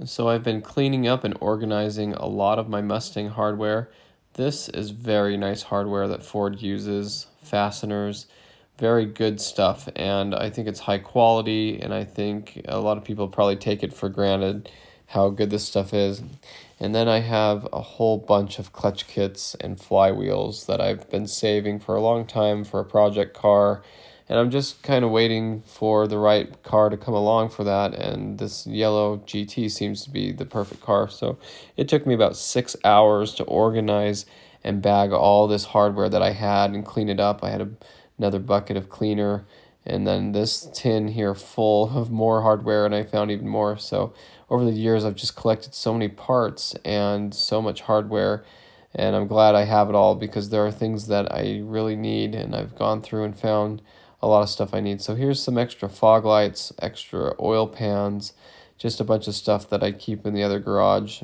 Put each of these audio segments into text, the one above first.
So I've been cleaning up and organizing a lot of my Mustang hardware. This is very nice hardware that Ford uses, fasteners, very good stuff, and I think it's high quality, and I think a lot of people probably take it for granted how good this stuff is. And then I have a whole bunch of clutch kits and flywheels that I've been saving for a long time for a project car, and I'm just kind of waiting for the right car to come along for that, and this yellow GT seems to be the perfect car. So it took me about 6 hours to organize and bag all this hardware that I had and clean it up. I had another bucket of cleaner, and then this tin here full of more hardware, and I found even more. So over the years I've just collected so many parts and so much hardware, and I'm glad I have it all because there are things that I really need, and I've gone through and found a lot of stuff I need. So here's some extra fog lights, extra oil pans, just a bunch of stuff that I keep in the other garage.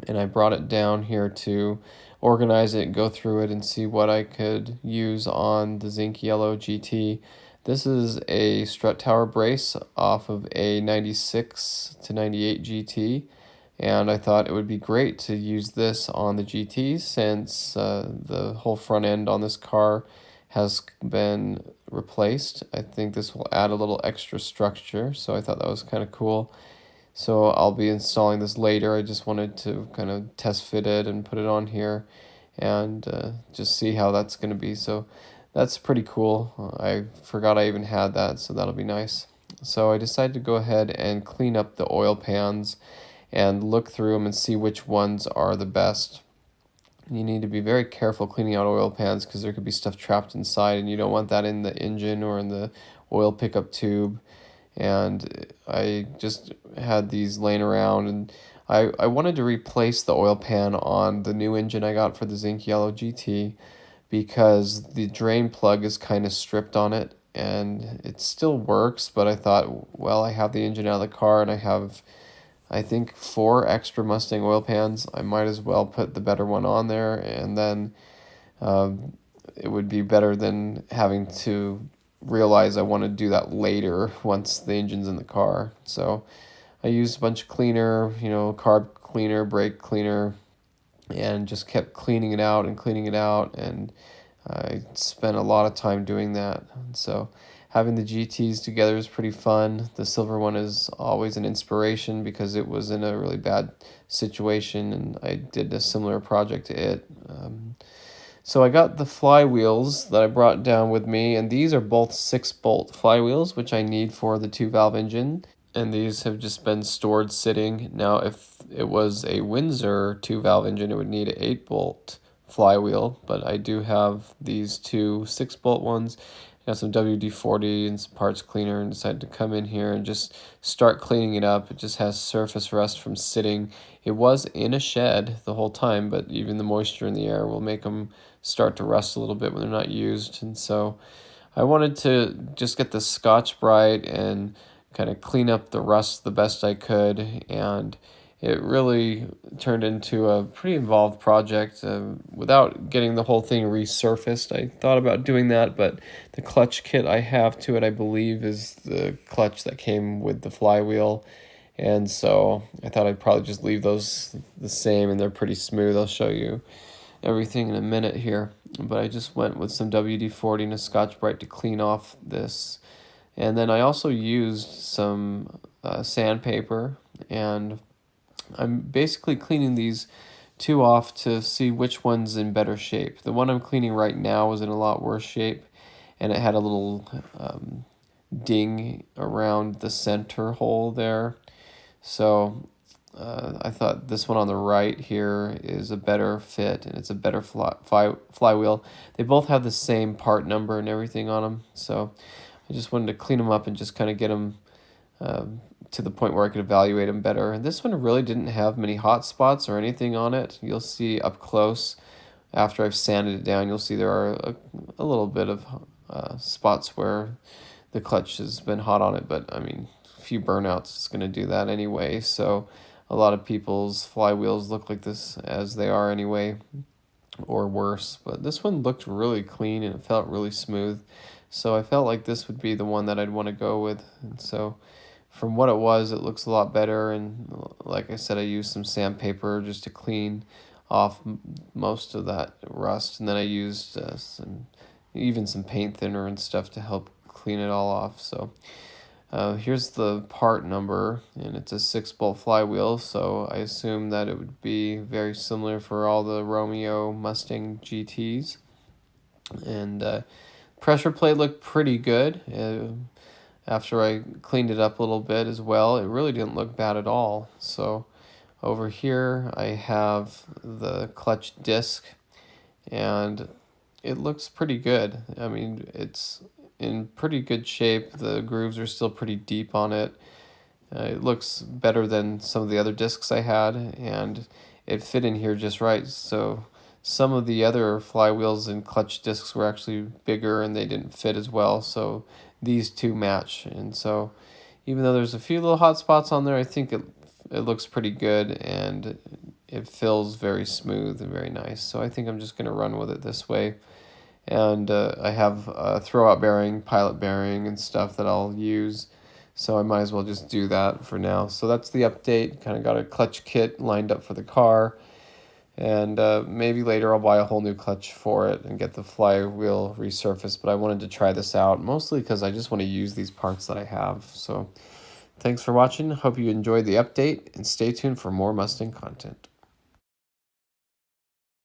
And I brought it down here to organize it, go through it, and see what I could use on the zinc yellow GT. This is a strut tower brace off of a 96 to 98 GT, and I thought it would be great to use this on the GT since the whole front end on this car has been replaced. I think this will add a little extra structure, so I thought that was kind of cool. So I'll be installing this later. I just wanted to kind of test fit it and put it on here and just see how that's going to be. So that's pretty cool. I forgot I even had that, so that'll be nice. So I decided to go ahead and clean up the oil pans and look through them and see which ones are the best. You need to be very careful cleaning out oil pans because there could be stuff trapped inside, and you don't want that in the engine or in the oil pickup tube. And I just had these laying around, and I wanted to replace the oil pan on the new engine I got for the zinc yellow GT because the drain plug is kind of stripped on it, and it still works, but I thought, well, I have the engine out of the car and I have, I think, 4 extra Mustang oil pans. I might as well put the better one on there, and then it would be better than having to realize I want to do that later once the engine's in the car. So I used a bunch of cleaner, carb cleaner, brake cleaner, and just kept cleaning it out and cleaning it out. And I spent a lot of time doing that. So having the GTs together is pretty fun. The silver one is always an inspiration because it was in a really bad situation, and I did a similar project to it. So I got the flywheels that I brought down with me, and these are both 6-bolt flywheels, which I need for the 2-valve engine. And these have just been stored sitting. Now, if it was a Windsor 2-valve engine, it would need an 8-bolt flywheel, but I do have these two 6-bolt ones. I got some WD-40 and some parts cleaner, and decided to come in here and just start cleaning it up. It just has surface rust from sitting. It was in a shed the whole time, but even the moisture in the air will make them start to rust a little bit when they're not used. And so I wanted to just get the Scotch-Brite and kind of clean up the rust the best I could, and it really turned into a pretty involved project without getting the whole thing resurfaced. I thought about doing that, but the clutch kit I have to it, I believe, is the clutch that came with the flywheel, and so I thought I'd probably just leave those the same, and they're pretty smooth. I'll show you everything in a minute here, but I just went with some WD-40 and a Scotch-Brite to clean off this. And then I also used some sandpaper, and I'm basically cleaning these two off to see which one's in better shape. The one I'm cleaning right now is in a lot worse shape, and it had a little ding around the center hole there. So I thought this one on the right here is a better fit, and it's a better flywheel. They both have the same part number and everything on them, so I just wanted to clean them up and just kind of get them to the point where I could evaluate them better. And this one really didn't have many hot spots or anything on it. You'll see up close, after I've sanded it down, you'll see there are a little bit of spots where the clutch has been hot on it, but I mean, a few burnouts is going to do that anyway. So a lot of people's flywheels look like this as they are anyway, or worse. But this one looked really clean and it felt really smooth. So I felt like this would be the one that I'd want to go with. And so from what it was, it looks a lot better. And like I said, I used some sandpaper just to clean off most of that rust, and then I used some paint thinner and stuff to help clean it all off. So here's the part number, and it's a 6-bolt flywheel, so I assume that it would be very similar for all the Romeo Mustang GTs. And pressure plate looked pretty good. After I cleaned it up a little bit as well, it really didn't look bad at all. So over here I have the clutch disc, and it looks pretty good. I mean, it's in pretty good shape. The grooves are still pretty deep on it. It looks better than some of the other discs I had, and it fit in here just right. So some of the other flywheels and clutch discs were actually bigger and they didn't fit as well. So these two match. And so even though there's a few little hot spots on there, I think it looks pretty good, and it feels very smooth and very nice. So I think I'm just going to run with it this way. And I have a throwout bearing, pilot bearing, and stuff that I'll use. So I might as well just do that for now. So that's the update. Kind of got a clutch kit lined up for the car. And maybe later I'll buy a whole new clutch for it and get the flywheel resurfaced. But I wanted to try this out, mostly because I just want to use these parts that I have. So thanks for watching. Hope you enjoyed the update, and stay tuned for more Mustang content.